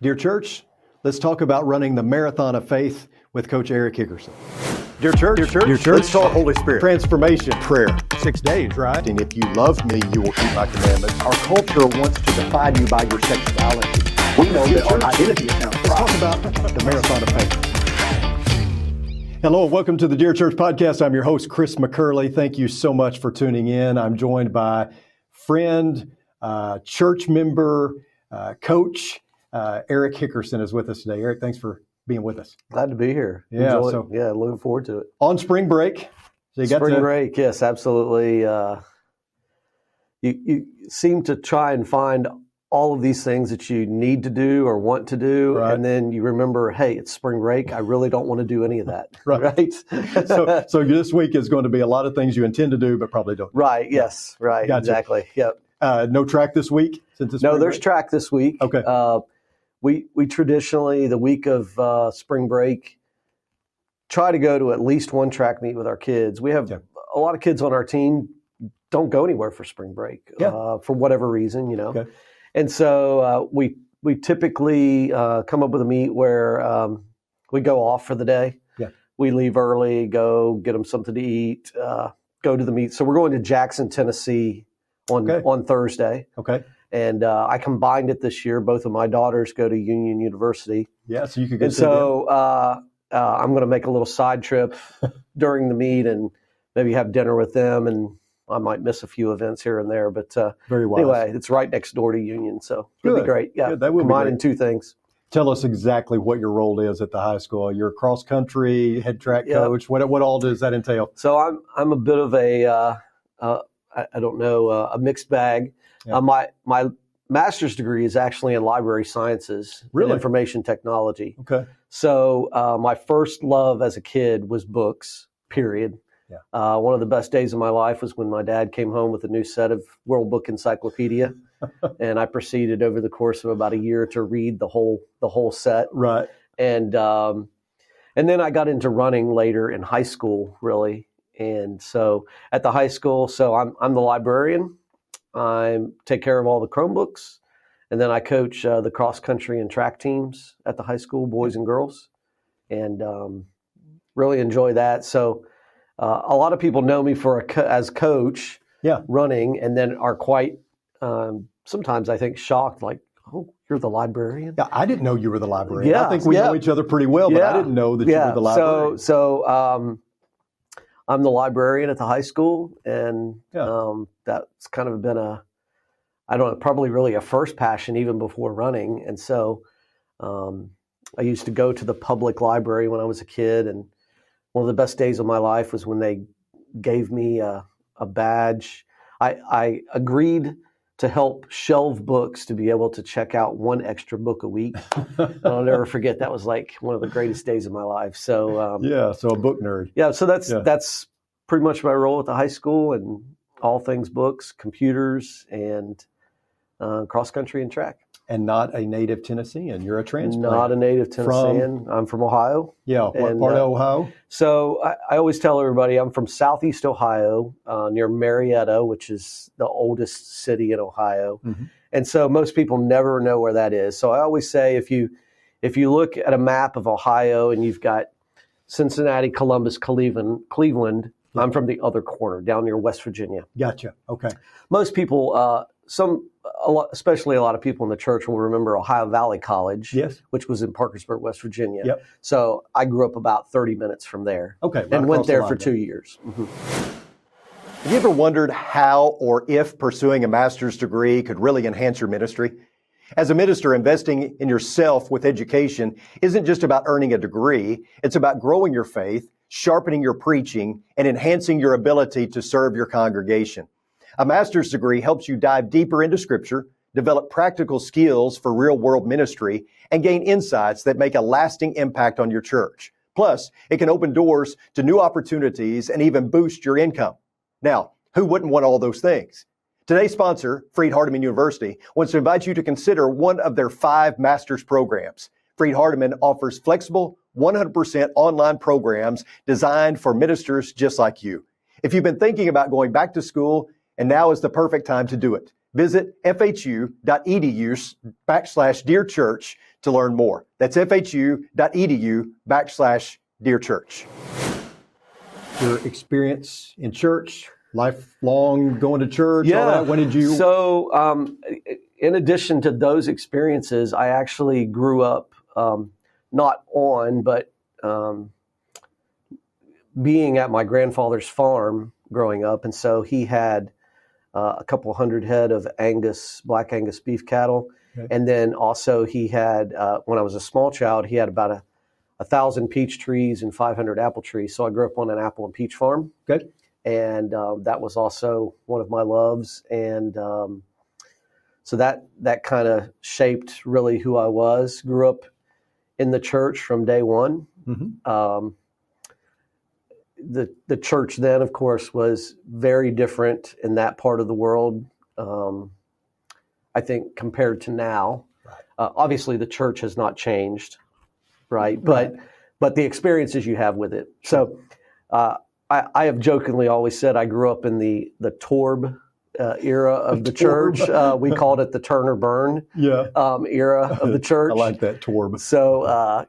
Dear church, let's talk about running the Marathon of Faith with Coach Eric Hickerson. Dear church, let's talk Holy Spirit, transformation, prayer. 6 days, right? And if you love me, you will keep my commandments. Our culture wants to define you by your sexuality. We know that our identity is now. Let's talk about the Marathon of Faith. Hello, and welcome to the Dear Church podcast. I'm your host, Chris McCurley. Thank you so much for tuning in. I'm joined by friend, church member, coach, Eric Hickerson is with us today. Eric, thanks for being with us. Glad to be here. Yeah, looking forward to it. On spring break. So spring break, yes, absolutely. You seem to try and find all of these things that you need to do or want to do, right. And then you remember, hey, it's spring break. I really don't want to do any of that. Right? So this week is going to be a lot of things you intend to do, but probably don't. Right. Yes. Right. Gotcha. Exactly. Yep. No track this week? No, there's track this week. Okay. We traditionally, the week of spring break, try to go to at least one track meet with our kids. We have a lot of kids on our team don't go anywhere for spring break for whatever reason, you know. Okay. And so we typically come up with a meet where we go off for the day. Yeah. We leave early, go get them something to eat, go to the meet. So we're going to Jackson, Tennessee on Thursday. Okay. And I combined it this year. Both of my daughters go to Union University. Yeah, so you could go. And so I'm going to make a little side trip during the meet and maybe have dinner with them. And I might miss a few events here and there. But very wise. Anyway, it's right next door to Union, so it'll be great. Yeah, that will combining two things. Tell us exactly what your role is at the high school. You're a cross country head track coach. What all does that entail? So I'm a bit of a mixed bag. Yeah. My master's degree is actually in library sciences and information technology. Okay. So my first love as a kid was books, period. Yeah. One of the best days of my life was when my dad came home with a new set of World Book Encyclopedia, and I proceeded over the course of about a year to read the whole set. Right. And then I got into running later in high school, really. And so at the high school, I'm the librarian. I take care of all the Chromebooks, and then I coach the cross country and track teams at the high school, boys and girls, and really enjoy that. So a lot of people know me as coach, running, and then are quite sometimes I think shocked, like, oh, you're the librarian? Yeah, I didn't know you were the librarian. Yeah, I think we know each other pretty well, but I didn't know that you were the librarian. So I'm the librarian at the high school, and that's kind of been probably really a first passion even before running. And so I used to go to the public library when I was a kid, and one of the best days of my life was when they gave me a badge. I agreed to help shelve books to be able to check out one extra book a week. And I'll never forget, that was like one of the greatest days of my life. So so a book nerd. Yeah, so that's pretty much my role at the high school, and all things books, computers, and cross country and track. And not a native Tennessean. You're a transplant. Not a native Tennessean. I'm from Ohio. Yeah, what part of Ohio? So I always tell everybody I'm from Southeast Ohio, near Marietta, which is the oldest city in Ohio. Mm-hmm. And so most people never know where that is. So I always say if you look at a map of Ohio and you've got Cincinnati, Columbus, Cleveland, I'm from the other corner, down near West Virginia. Gotcha. Okay. Most people, especially a lot of people in the church, will remember Ohio Valley College, which was in Parkersburg, West Virginia. Yep. So I grew up about 30 minutes from there. Okay. And went there for 2 years. Mm-hmm. Have you ever wondered how or if pursuing a master's degree could really enhance your ministry? As a minister, investing in yourself with education isn't just about earning a degree. It's about growing your faith, sharpening your preaching, and enhancing your ability to serve your congregation. A master's degree helps you dive deeper into Scripture, develop practical skills for real-world ministry, and gain insights that make a lasting impact on your church. Plus, it can open doors to new opportunities and even boost your income. Now, who wouldn't want all those things? Today's sponsor, Freed-Hardeman University, wants to invite you to consider one of their 5 master's programs. Freed-Hardeman offers flexible, 100% online programs designed for ministers just like you. If you've been thinking about going back to school, and now is the perfect time to do it. Visit fhu.edu/dearchurch to learn more. That's fhu.edu/Dear Church. Your experience in church, lifelong going to church, all that, when did you? So in addition to those experiences, I actually grew up not on, but being at my grandfather's farm growing up. And so he had a couple hundred head of Black Angus beef cattle. Okay. And then also he had, when I was a small child, he had about 1,000 peach trees and 500 apple trees. So I grew up on an apple and peach farm. Good. And that was also one of my loves. And so that kind of shaped really who I was. Grew up in the church from day one. Mm-hmm. The church then, of course, was very different in that part of the world, I think, compared to now. Right. Obviously, the church has not changed, right? But the experiences you have with it. So I have jokingly always said I grew up in the Torb era of the church. We called it the turn or burn era of the church. I like that, Torb. So,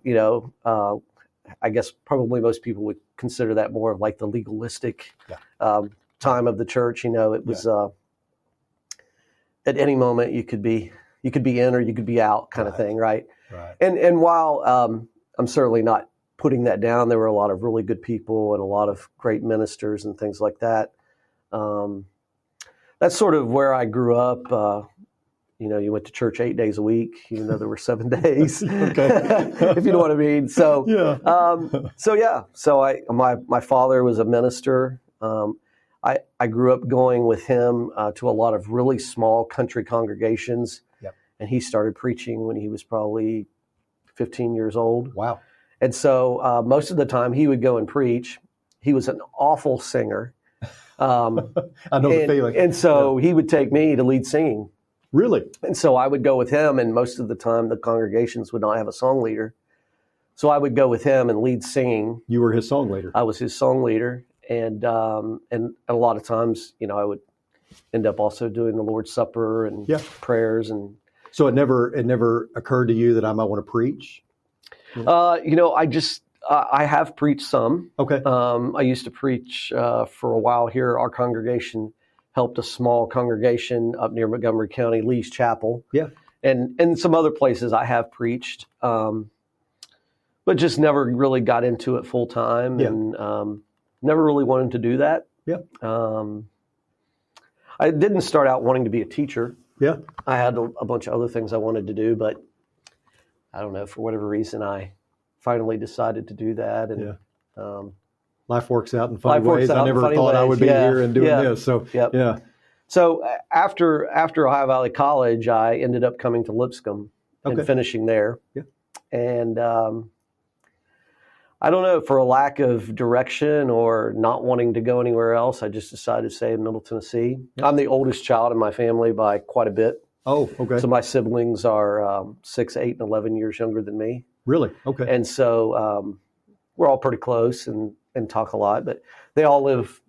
I guess probably most people would consider that more of like the legalistic time of the church. It was at any moment you could be in or you could be out kind of thing, right? Right. And while I'm certainly not putting that down, there were a lot of really good people and a lot of great ministers and things like that. That's sort of where I grew up. You went to church 8 days a week, even though there were 7 days, if you know what I mean. So, my father was a minister. I grew up going with him to a lot of really small country congregations. Yep. And he started preaching when he was probably 15 years old. Wow. And so most of the time he would go and preach. He was an awful singer. I know the feeling. And so he would take me to lead singing. Really? And so I would go with him, and most of the time the congregations would not have a song leader. So I would go with him and lead singing. You were his song leader. I was his song leader. And a lot of times, I would end up also doing the Lord's Supper and prayers. And so it never occurred to you that I might want to preach? I have preached some. Okay. I used to preach for a while here. Our congregation helped a small congregation up near Montgomery County, Lee's Chapel. Yeah. And some other places I have preached, but just never really got into it full time and never really wanted to do that. Yeah. I didn't start out wanting to be a teacher. Yeah. I had a bunch of other things I wanted to do, but I don't know, for whatever reason, I finally decided to do that. And life works out in funny ways. I never thought I would be here and doing this. So, So after Ohio Valley College, I ended up coming to Lipscomb and finishing there. Yeah. And I don't know, for a lack of direction or not wanting to go anywhere else, I just decided to stay in Middle Tennessee. Yeah. I'm the oldest child in my family by quite a bit. Oh, okay. So my siblings are 6, 8, and 11 years younger than me. Really? Okay. And so we're all pretty close and talk a lot, but they all live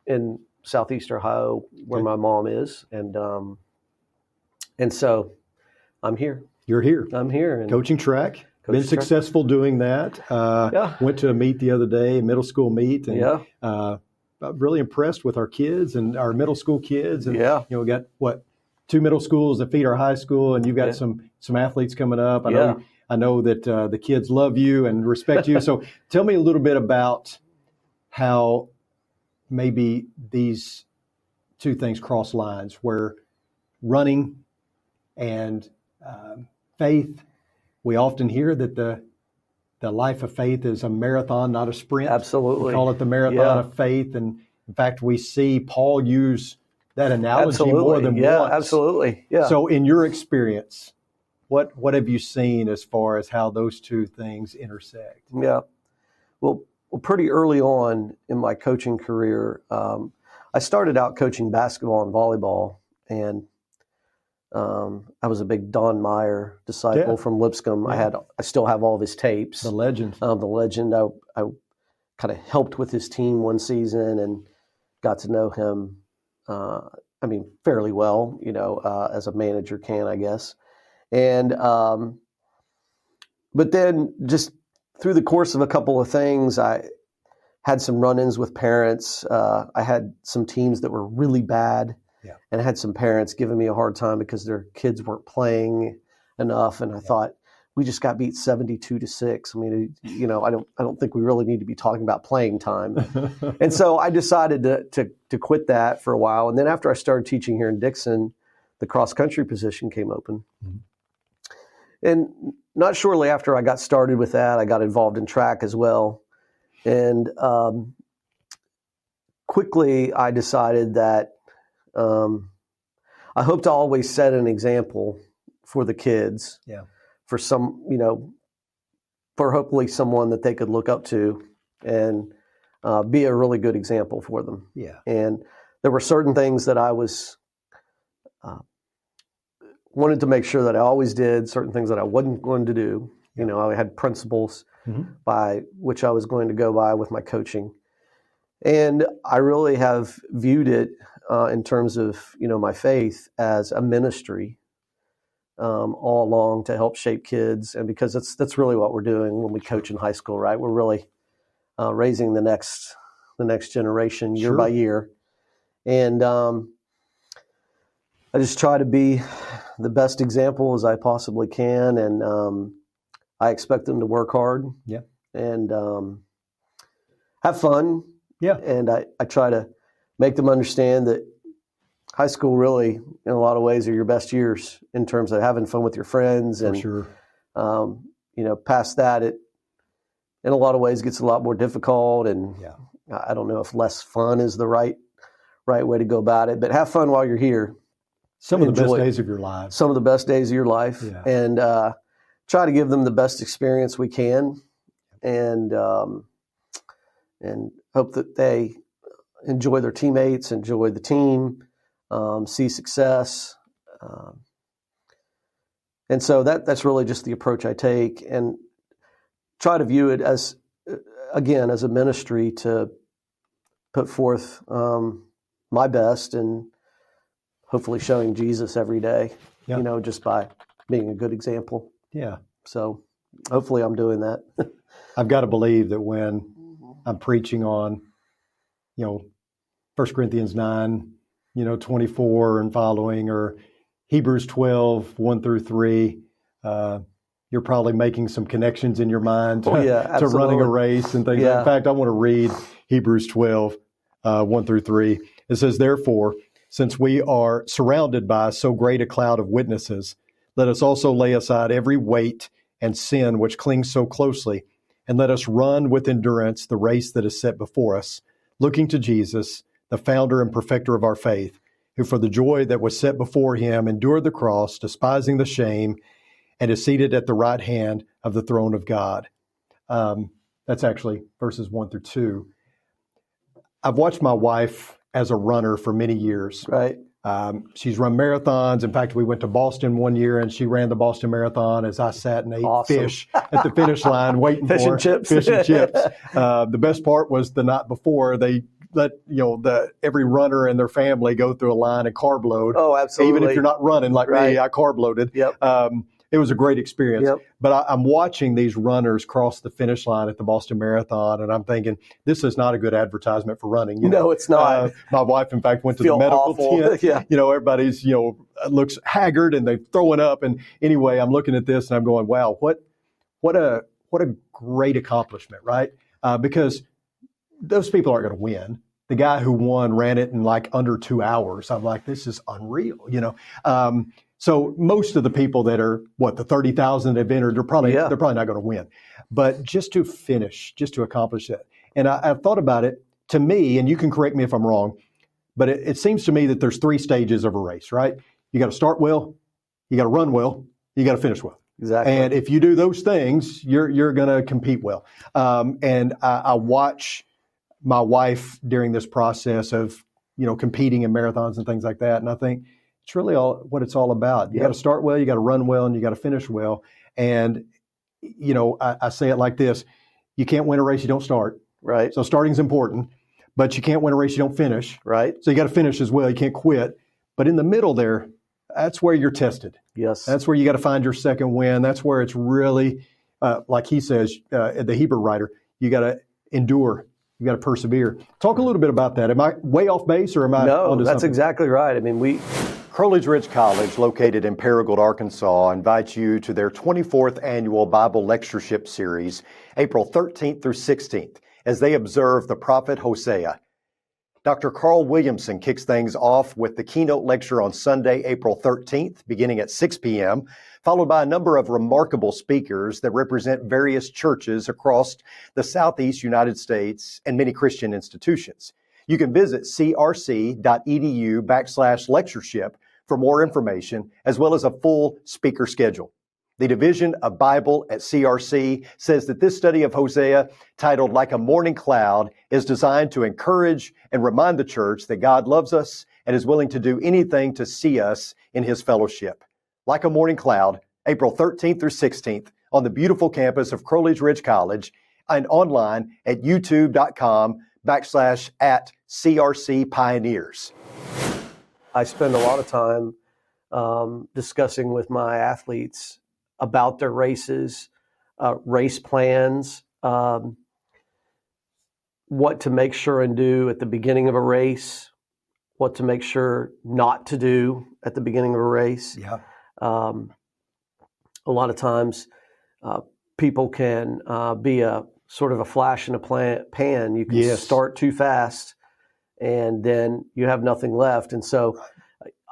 in Southeast Ohio where my mom is. And so I'm here. You're here. I'm here. And coaching track. Been successful doing that. Went to a meet the other day, a middle school meet, and really impressed with our kids and our middle school kids. And we got 2 middle schools that feed our high school, and you've got some athletes coming up. I know that the kids love you and respect you. So tell me a little bit about how maybe these two things cross lines, where running and faith. We often hear that the life of faith is a marathon, not a sprint. Absolutely. We call it the marathon of faith. And in fact, we see Paul use that analogy more than once. Yeah, absolutely. Yeah. So in your experience, what have you seen as far as how those two things intersect? Yeah. Well, pretty early on in my coaching career, I started out coaching basketball and volleyball, and I was a big Don Meyer disciple from Lipscomb. Yeah. I still have all of his tapes. The legend. I kind of helped with his team one season and got to know him, fairly well, as a manager can, I guess. And But then just through the course of a couple of things, I had some run-ins with parents. I had some teams that were really bad, and I had some parents giving me a hard time because their kids weren't playing enough. And I thought, we just got beat 72-6. I mean, I don't think we really need to be talking about playing time. And so I decided to quit that for a while. And then after I started teaching here in Dickson, the cross-country position came open. Mm-hmm. And not shortly after I got started with that, I got involved in track as well. And quickly I decided that I hope to always set an example for the kids. Yeah. For some, for hopefully someone that they could look up to and be a really good example for them. Yeah. And there were certain things that I was wanted to make sure that I always did, certain things that I wasn't going to do. Yeah. I had principles by which I was going to go by with my coaching. And I really have viewed it in terms of, my faith as a ministry. All along to help shape kids, and because that's really what we're doing when we coach in high school, right? We're really raising the next generation year by year, and I just try to be the best example as I possibly can, and I expect them to work hard, and have fun, and I try to make them understand that high school really, in a lot of ways, are your best years in terms of having fun with your friends. And, past that, it, in a lot of ways, gets a lot more difficult. And I don't know if less fun is the right way to go about it, but have fun while you're here. Some of the best days of your life. Some of the best days of your life. Yeah. And try to give them the best experience we can. And hope that they enjoy their teammates, enjoy the team. See success. And so that's really just the approach I take, and try to view it as, again, as a ministry to put forth my best and hopefully showing Jesus every day, just by being a good example. Yeah. So hopefully I'm doing that. I've got to believe that when I'm preaching on, 1 Corinthians 9, 24 and following, or Hebrews 12, 1 through 3, you're probably making some connections in your mind to running a race and things. Yeah. In fact, I want to read Hebrews 12, 1 through 3. It says, "Therefore, since we are surrounded by so great a cloud of witnesses, let us also lay aside every weight and sin which clings so closely, and let us run with endurance the race that is set before us, looking to Jesus, the founder and perfecter of our faith, who for the joy that was set before him endured the cross, despising the shame, and is seated at the right hand of the throne of God." That's actually verses 1 through 2. I've watched my wife as a runner for many years. Right. She's run marathons. In fact, we went to Boston one year, and she ran the Boston Marathon as I sat and ate fish at the finish line waiting for fish and chips. The best part was the night before, they let every runner and their family go through a line and carb load. Oh, absolutely. Even if you're not running like me, I carb loaded. Yep. It was a great experience. Yep. But I'm watching these runners cross the finish line at the Boston Marathon, and I'm thinking, this is not a good advertisement for running. No, it's not. My wife, in fact, went to the medical tent. Yeah. Everybody's, looks haggard and they're throwing up. And anyway, I'm looking at this and I'm going, wow, what a great accomplishment, right? Because those people aren't going to win. The guy who won ran it in like under 2 hours. I'm like, this is unreal, So most of the people that are, the 30,000 that have entered, they're probably not going to win. But just to finish, just to accomplish that. And I've thought about it, to me, and you can correct me if I'm wrong, but it seems to me that there's 3 stages of a race, right? You got to start well, you got to run well, you got to finish well. Exactly. And if you do those things, you're going to compete well. And I watch my wife during this process of, competing in marathons and things like that. And I think, it's really what it's all about. You got to start well, you got to run well, and you got to finish well. And, I say it like this: you can't win a race you don't start. Right. So starting is important, but you can't win a race you don't finish. Right. So you got to finish as well. You can't quit. But in the middle there, that's where you're tested. Yes. That's where you got to find your second win. That's where it's really like he says, the Hebrew writer, you got to endure. You got to persevere. Talk a little bit about that. Am I way off base, or am I? No, onto that's something? exactly right. I mean, Crowley's Ridge College, located in Paragould, Arkansas, invites you to their 24th annual Bible Lectureship Series, April 13th through 16th, as they observe the prophet Hosea. Dr. Carl Williamson kicks things off with the keynote lecture on Sunday, April 13th, beginning at 6 p.m., followed by a number of remarkable speakers that represent various churches across the Southeast United States and many Christian institutions. You can visit crc.edu/lectureship for more information, as well as a full speaker schedule. The Division of Bible at CRC says that this study of Hosea, titled Like a Morning Cloud, is designed to encourage and remind the church that God loves us and is willing to do anything to see us in his fellowship. Like a Morning Cloud, April 13th through 16th on the beautiful campus of Crowley's Ridge College and online at youtube.com/@CRC Pioneers. I spend a lot of time discussing with my athletes about their races, race plans, what to make sure and do at the beginning of a race, what to make sure not to do at the beginning of a race. Yeah. A lot of times people can be a sort of a flash in a pan. You can start too fast and then you have nothing left. And so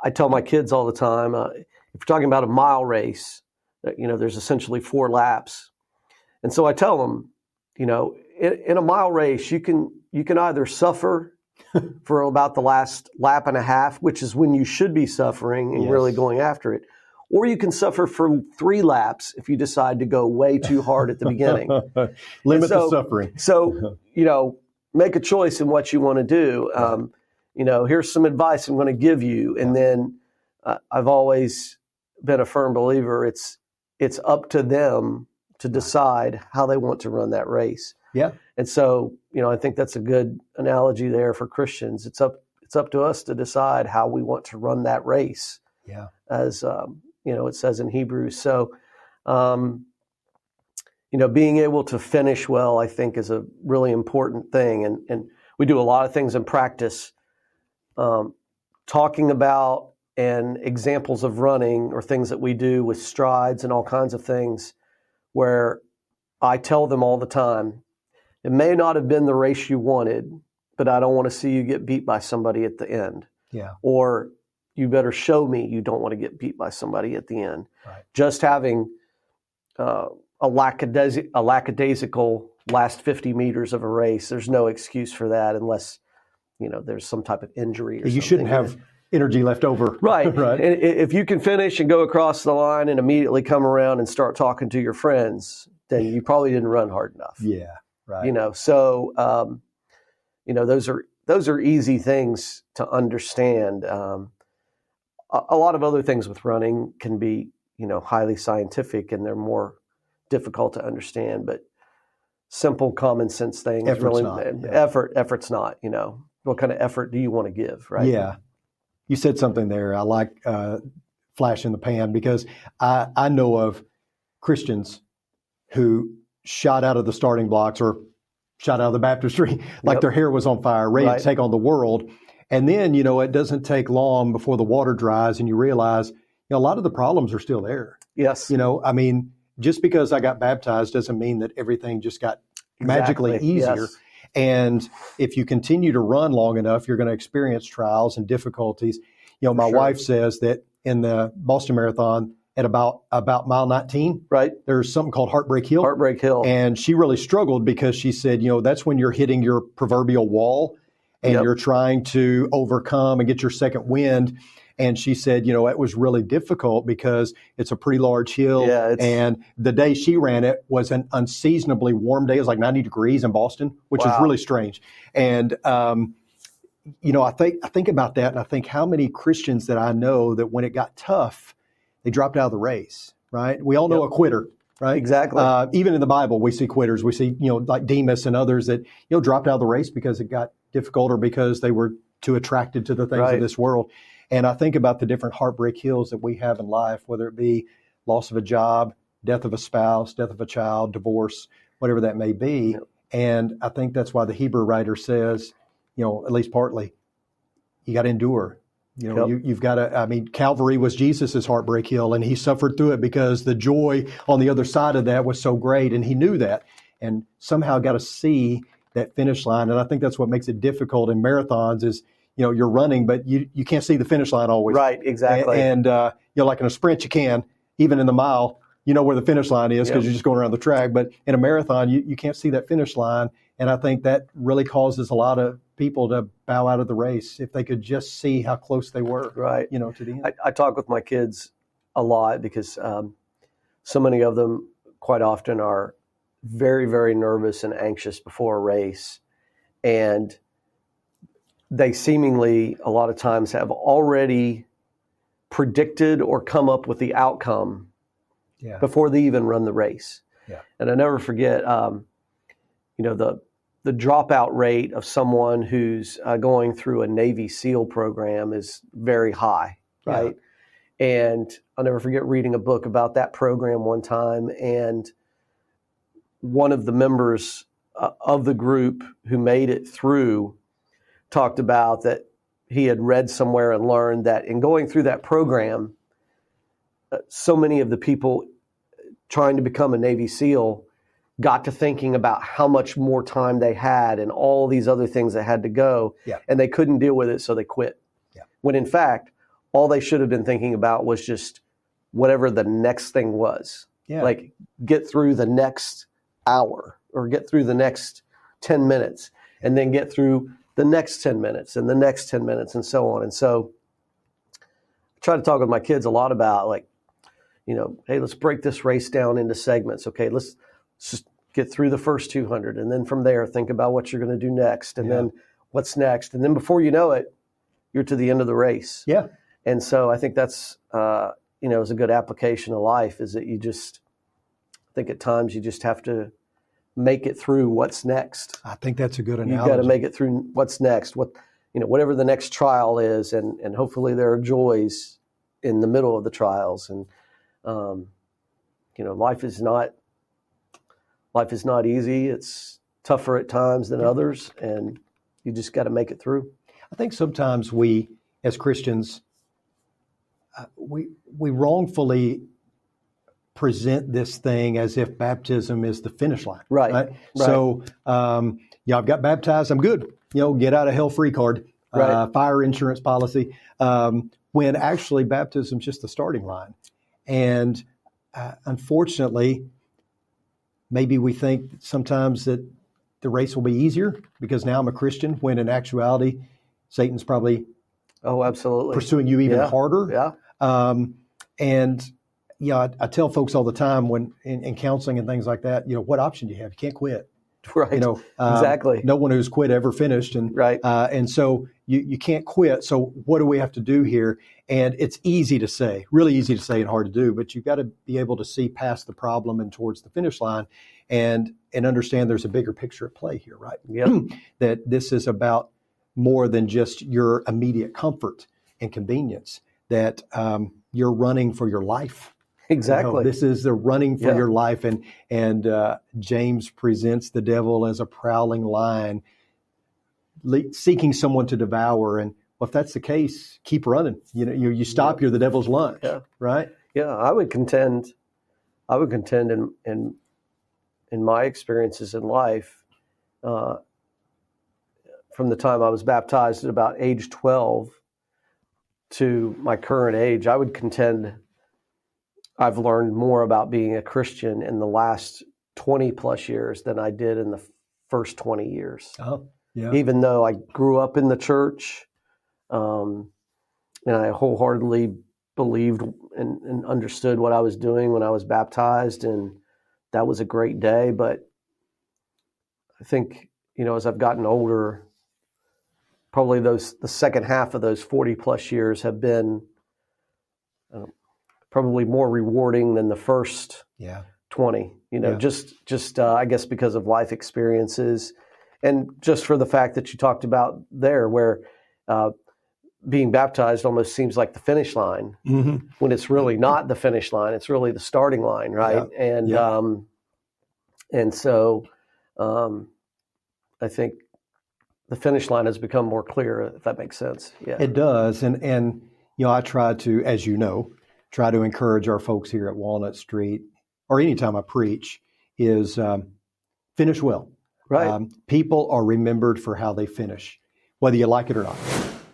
I tell my kids all the time, if you're talking about a mile race, there's essentially 4 laps. And so I tell them, in a mile race, you can either suffer for about the last lap and a half, which is when you should be suffering and really going after it, or you can suffer for 3 laps if you decide to go way too hard at the beginning. Limit the suffering. So, make a choice in what you want to do. Here's some advice I'm going to give you. And then I've always been a firm believer it's up to them to decide how they want to run that race. Yeah. And so, I think that's a good analogy there for Christians. It's up to us to decide how we want to run that race. Yeah. As it says in Hebrews. So, being able to finish well, I think, is a really important thing. And we do a lot of things in practice, talking about and examples of running or things that we do with strides and all kinds of things where I tell them all the time, it may not have been the race you wanted, but I don't want to see you get beat by somebody at the end. Yeah. Or you better show me you don't want to get beat by somebody at the end. Right. Just having a lackadaisical last 50 meters of a race, there's no excuse for that unless, there's some type of injury or something. You shouldn't have energy left over. Right. Right. And if you can finish and go across the line and immediately come around and start talking to your friends, then you probably didn't run hard enough. Yeah. Right. So, those are easy things to understand. A lot of other things with running can be, highly scientific and they're more difficult to understand, but simple common sense things. Effort's Effort's not, what kind of effort do you want to give? Right. Yeah. You said something there. I like flash in the pan because I know of Christians who shot out of the starting blocks or shot out of the baptistry like their hair was on fire, ready to take on the world. And then, it doesn't take long before the water dries and you realize, a lot of the problems are still there. Yes. Just because I got baptized doesn't mean that everything just got magically easier. Yes. And if you continue to run long enough, you're going to experience trials and difficulties. My wife says that in the Boston Marathon at about mile 19, right, there's something called Heartbreak Hill. Heartbreak Hill. And she really struggled because she said, that's when you're hitting your proverbial wall and you're trying to overcome and get your second wind. And she said, it was really difficult because it's a pretty large hill. Yeah, and the day she ran it was an unseasonably warm day. It was like 90 degrees in Boston, which is really strange. And, I think about that and I think how many Christians that I know that when it got tough, they dropped out of the race, right? We all know a quitter, right? Exactly. Even in the Bible, we see quitters. We see, like Demas and others that, dropped out of the race because it got difficult or because they were too attracted to the things of this world. And I think about the different heartbreak hills that we have in life, whether it be loss of a job, death of a spouse, death of a child, divorce, whatever that may be. Yep. And I think that's why the Hebrew writer says, at least partly, you got to endure. You've got to, Calvary was Jesus's heartbreak hill, and he suffered through it because the joy on the other side of that was so great, and he knew that, and somehow got to see that finish line. And I think that's what makes it difficult in marathons is, you're running, but you can't see the finish line always. Right, exactly. And like in a sprint, you can, even in the mile, where the finish line is because you're just going around the track. But in a marathon, you can't see that finish line. And I think that really causes a lot of people to bow out of the race if they could just see how close they were, right? To the end. I talk with my kids a lot because so many of them quite often are very, very nervous and anxious before a race. And they seemingly a lot of times have already predicted or come up with the outcome before they even run the race. Yeah. And I never forget, the dropout rate of someone who's going through a Navy SEAL program is very high, right? Yeah. And I'll never forget reading a book about that program one time, and one of the members of the group who made it through talked about that he had read somewhere and learned that in going through that program, so many of the people trying to become a Navy SEAL got to thinking about how much more time they had and all these other things that had to go, and they couldn't deal with it, so they quit. Yeah. When in fact, all they should have been thinking about was just whatever the next thing was. Yeah. Like get through the next hour or get through the next 10 minutes and then get through the next 10 minutes and the next 10 minutes and so on. And so I try to talk with my kids a lot about hey, let's break this race down into segments. Okay, let's just get through the first 200. And then from there, think about what you're going to do next. And then what's next. And then before you know it, you're to the end of the race. Yeah. And so I think that's, is a good application of life is that I think at times you just have to make it through what's next. I think that's a good analogy. You've got to make it through what's next, whatever the next trial is. And hopefully there are joys in the middle of the trials. And, life is not easy. It's tougher at times than others, and you just got to make it through. I think sometimes we, as Christians, we wrongfully present this thing as if baptism is the finish line. Right. So, I've got baptized. I'm good. Get out of hell free card, fire insurance policy. When actually baptism is just the starting line. And unfortunately, maybe we think sometimes that the race will be easier because now I'm a Christian, when in actuality, Satan's probably absolutely pursuing you even harder. Yeah. I tell folks all the time when in counseling and things like that, what option do you have? You can't quit. Right. Exactly. No one who's quit ever finished. And and so you can't quit. So what do we have to do here? And it's easy to say, really easy to say and hard to do, but you've got to be able to see past the problem and towards the finish line and understand there's a bigger picture at play here, right? Yep. That this is about more than just your immediate comfort and convenience, that you're running for your life. Exactly. This is the running for your life. And James presents the devil as a prowling lion, seeking someone to devour. And if that's the case, keep running. You stop, you're the devil's lunch. Yeah. Right? Yeah. I would contend in my experiences in life, from the time I was baptized at about age 12 to my current age, I would contend I've learned more about being a Christian in the last 20 plus years than I did in the first 20 years. Oh, yeah. Even though I grew up in the church, and I wholeheartedly believed and understood what I was doing when I was baptized, and that was a great day. But I think, as I've gotten older, probably the second half of those 40 plus years have been probably more rewarding than the first 20, just I guess because of life experiences and just for the fact that you talked about there where being baptized almost seems like the finish line when it's really not the finish line. It's really the starting line, right? Yeah. And so I think the finish line has become more clear, if that makes sense. Yeah, it does. And I try to, as you know, try to encourage our folks here at Walnut Street, or anytime I preach, is finish well. Right. People are remembered for how they finish, whether you like it or not.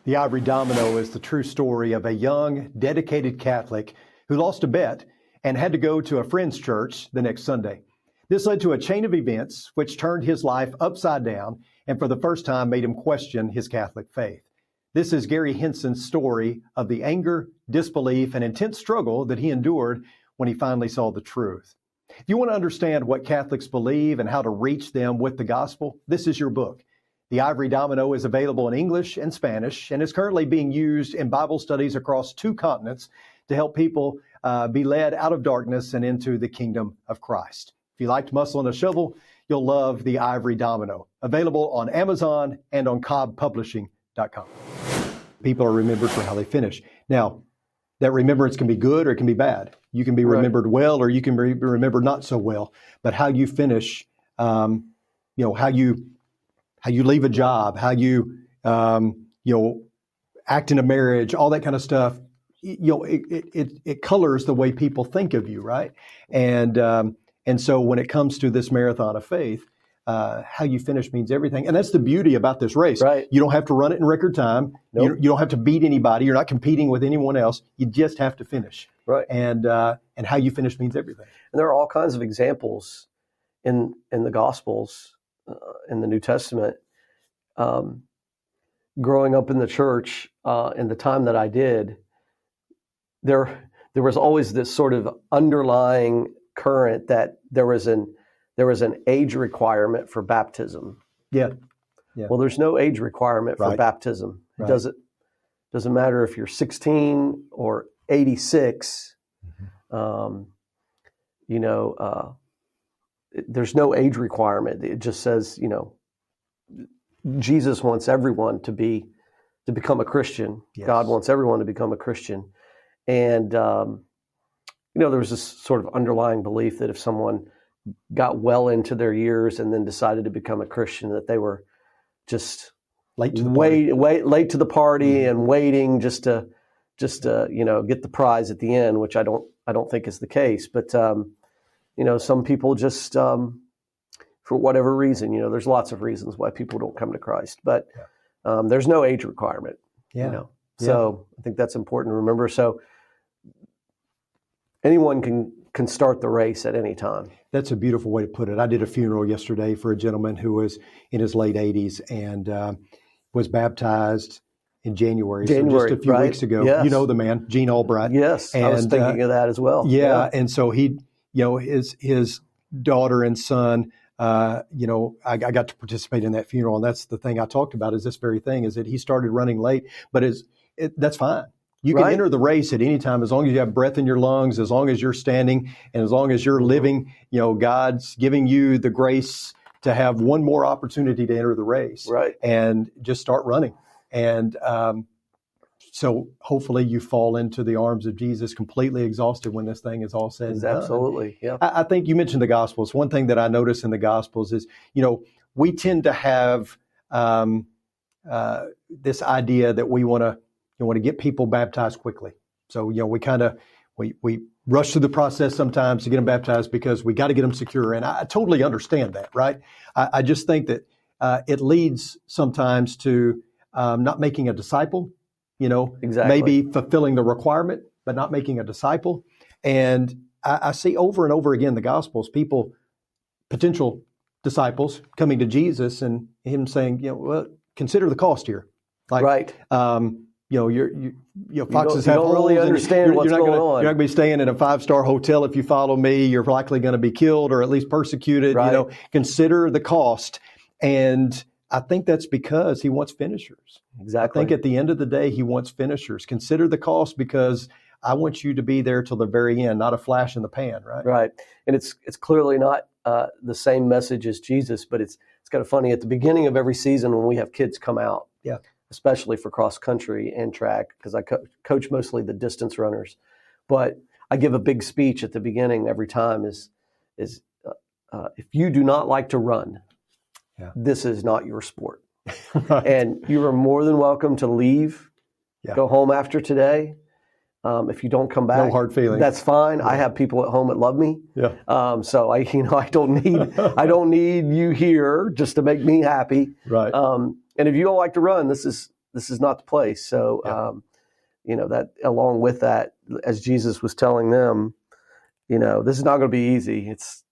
The Ivory Domino is the true story of a young, dedicated Catholic who lost a bet and had to go to a friend's church the next Sunday. This led to a chain of events which turned his life upside down and for the first time made him question his Catholic faith. This is Gary Henson's story of the anger, disbelief, and intense struggle that he endured when he finally saw the truth. If you want to understand what Catholics believe and how to reach them with the gospel, this is your book. The Ivory Domino is available in English and Spanish and is currently being used in Bible studies across 2 continents to help people be led out of darkness and into the kingdom of Christ. If you liked Muscle and a Shovel, you'll love The Ivory Domino, available on Amazon and on cobbpublishing.com. People are remembered for how they finish. Now, that remembrance can be good or it can be bad. You can be remembered well or you can be remembered not so well. But how you finish, how you leave a job, how you act in a marriage, all that kind of stuff, it colors the way people think of you, right? And so when it comes to this marathon of faith, how you finish means everything. And that's the beauty about this race. Right. You don't have to run it in record time. Nope. You don't have to beat anybody. You're not competing with anyone else. You just have to finish. Right. And how you finish means everything. And there are all kinds of examples in the Gospels, in the New Testament. Growing up in the church, in the time that I did, there was always this sort of underlying current that there was an age requirement for baptism. Yeah. Well, there's no age requirement for baptism. It doesn't matter if you're 16 or 86. There's no age requirement. It just says, Jesus wants everyone to become a Christian. Yes. God wants everyone to become a Christian. And, there was this sort of underlying belief that if someone got well into their years and then decided to become a Christian, that they were just late to the party and waiting just to get the prize at the end, which I don't think is the case. But, some people just, for whatever reason, there's lots of reasons why people don't come to Christ, but there's no age requirement. So I think that's important to remember. So anyone can start the race at any time. That's a beautiful way to put it. I did a funeral yesterday for a gentleman who was in his late 80s and was baptized in January, so just a few weeks ago. Yes. You know the man, Gene Albright. Yes, and I was thinking of that as well. Yeah, and so he, his daughter and son, I got to participate in that funeral, and that's the thing I talked about is this very thing, is that he started running late, but that's fine. You can enter the race at any time as long as you have breath in your lungs, as long as you're standing, and as long as you're living. God's giving you the grace to have one more opportunity to enter the race, and just start running. And so hopefully you fall into the arms of Jesus completely exhausted when this thing is all said and done. Absolutely, yeah. I think you mentioned the Gospels. One thing that I notice in the Gospels is, we tend to have this idea that we want to get people baptized quickly. So, we rush through the process sometimes to get them baptized because we got to get them secure. And I totally understand that, right? I just think that it leads sometimes to not making a disciple, maybe fulfilling the requirement, but not making a disciple. And I see over and over again in the Gospels, potential disciples coming to Jesus and him saying, well, consider the cost here. Foxes have holes. Really understand what's going on. You're not going to be staying in a 5-star hotel if you follow me. You're likely going to be killed or at least persecuted. Consider the cost. And I think that's because he wants finishers. Exactly. I think at the end of the day, he wants finishers. Consider the cost because I want you to be there till the very end, not a flash in the pan, right? Right. And it's clearly not the same message as Jesus, but it's kind of funny. At the beginning of every season when we have kids come out, especially for cross country and track, because I coach mostly the distance runners. But I give a big speech at the beginning every time is if you do not like to run, this is not your sport. Right. And you are more than welcome to leave, go home after today. If you don't come back, no hard feelings. That's fine. I have people at home that love me. So I don't need you here just to make me happy. Right. And if you don't like to run, this is not the place. So, that along with that, as Jesus was telling them, this is not going to be easy. It's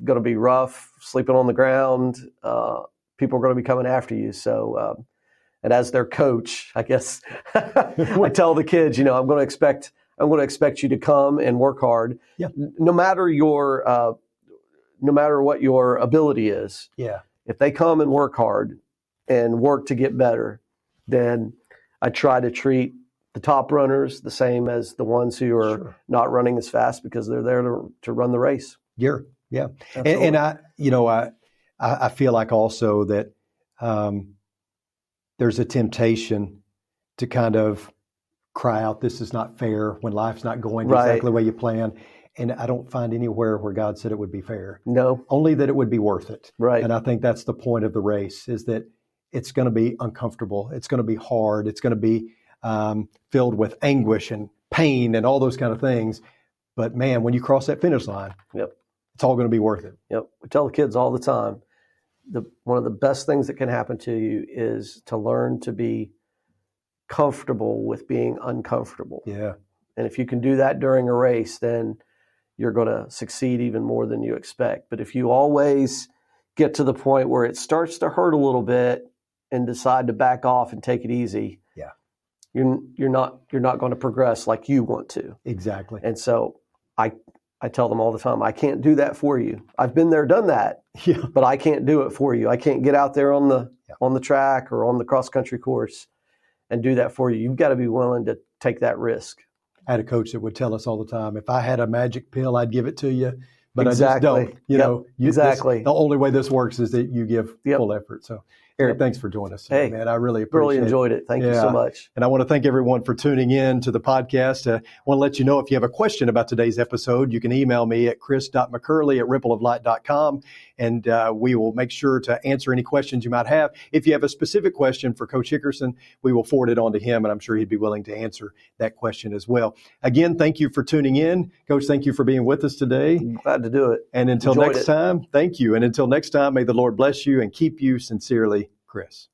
going to be rough, sleeping on the ground. People are going to be coming after you. So, and as their coach, I guess I tell the kids, I'm going to expect you to come and work hard, no matter what your ability is. Yeah. If they come and work hard and work to get better, then I try to treat the top runners the same as the ones who are not running as fast, because they're there to run the race. Yeah. And I feel like also that there's a temptation to kind of cry out, this is not fair, when life's not going exactly the way you plan. And I don't find anywhere where God said it would be fair. No. Only that it would be worth it. Right. And I think that's the point of the race, is that it's going to be uncomfortable. It's going to be hard. It's going to be filled with anguish and pain and all those kind of things. But man, when you cross that finish line, it's all going to be worth it. Yep. We tell the kids all the time, one of the best things that can happen to you is to learn to be comfortable with being uncomfortable. Yeah. And if you can do that during a race, then you're going to succeed even more than you expect. But if you always get to the point where it starts to hurt a little bit and decide to back off and take it easy, you're not going to progress like you want to. Exactly. And so I tell them all the time, I can't do that for you. I've been there, done that, but I can't do it for you. I can't get out there on the track or on the cross country course and do that for you. You've got to be willing to take that risk. I had a coach that would tell us all the time, if I had a magic pill, I'd give it to you, but exactly. I just don't. Exactly. The only way this works is that you give full effort. So, Eric, thanks for joining us today, man. I really appreciate it. Really enjoyed it. Thank you so much. And I want to thank everyone for tuning in to the podcast. I want to let you know, if you have a question about today's episode, you can email me at chris.mccurley@rippleoflight.com, and we will make sure to answer any questions you might have. If you have a specific question for Coach Hickerson, we will forward it on to him, and I'm sure he'd be willing to answer that question as well. Again, thank you for tuning in. Coach, thank you for being with us today. Glad to do it. And until next time, thank you. And until next time, may the Lord bless you and keep you. Sincerely, Chris.